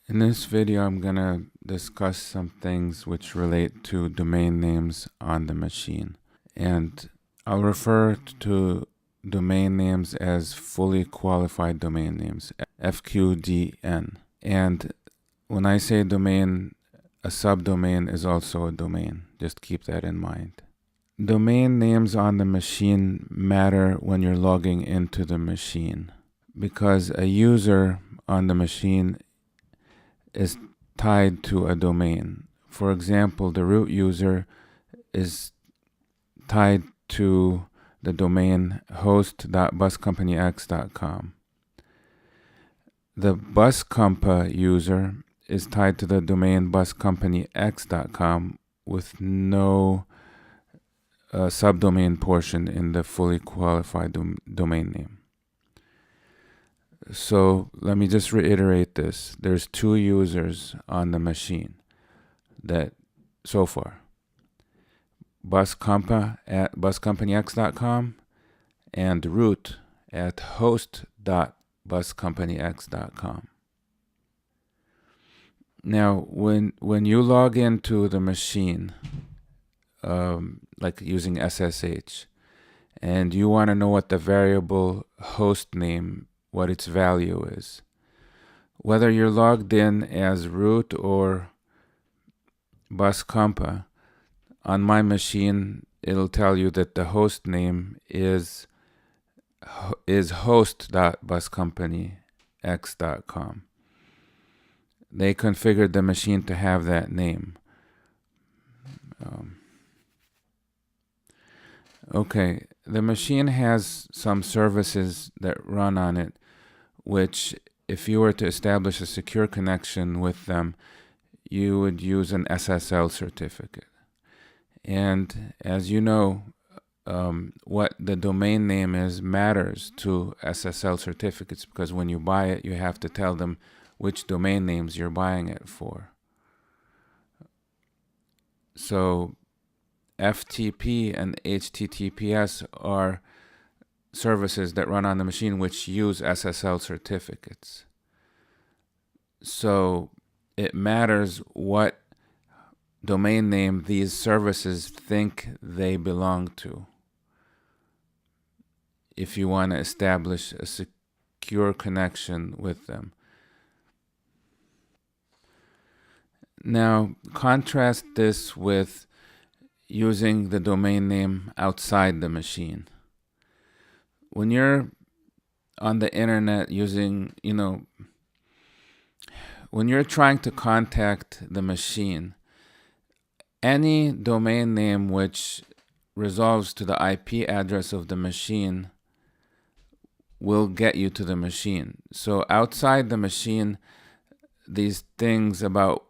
In this video, I'm going to discuss some things which relate to domain names on the machine. And I'll refer to domain names as fully qualified domain names, FQDN. And when I say domain, a subdomain is also a domain. Just keep that in mind. Domain names on the machine matter when you're logging into the machine, because a user on the machine is tied to a domain. For example, the root user is tied to the domain host.buscompanyx.com. The buscompa user is tied to the domain buscompanyx.com with no subdomain portion in the fully qualified domain name. So let me just reiterate this. There's two users on the machine that so far. Buscompa at buscompanyx.com and root at host.buscompanyx.com. Now, when you log into the machine, like using SSH, and you want to know what the variable host name, what its value is, whether you're logged in as root or buscompa, on my machine it'll tell you that the host name is host.buscompanyx.com. They configured the machine to have that name. Okay, the machine has some services that run on it, which if you were to establish a secure connection with them, you would use an SSL certificate. And as you know, what the domain name is matters to SSL certificates, because when you buy it, you have to tell them which domain names you're buying it for. So FTP and HTTPS are services that run on the machine which use SSL certificates. So it matters what domain name these services think they belong to if you want to establish a secure connection with them. Now, contrast this with using the domain name outside the machine. When you're on the internet using, when you're trying to contact the machine, any domain name which resolves to the IP address of the machine will get you to the machine. So outside the machine, these things about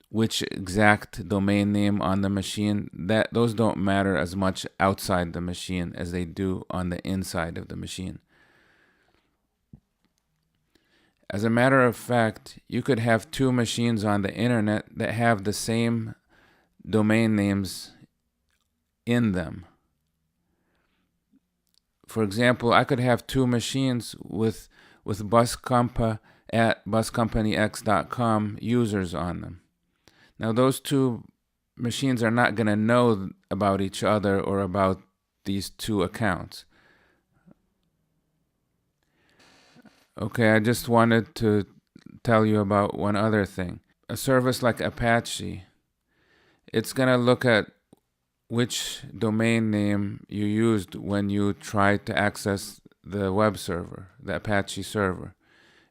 which exact domain name on the machine, those don't matter as much outside the machine as they do on the inside of the machine. As a matter of fact, you could have two machines on the internet that have the same domain names in them. For example, I could have two machines with buscompa at buscompanyx.com users on them. Now, those two machines are not going to know about each other or about these two accounts. Okay, I just wanted to tell you about one other thing. A service like Apache, it's going to look at which domain name you used when you tried to access the web server, the Apache server.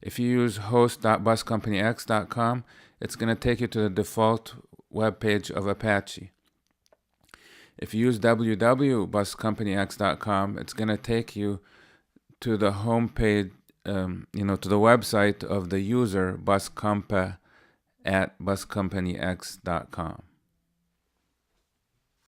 If you use host.buscompanyx.com, it's going to take you to the default web page of Apache. If you use www.buscompanyx.com, it's going to take you to the home page, to the website of the user buscompa at buscompanyx.com.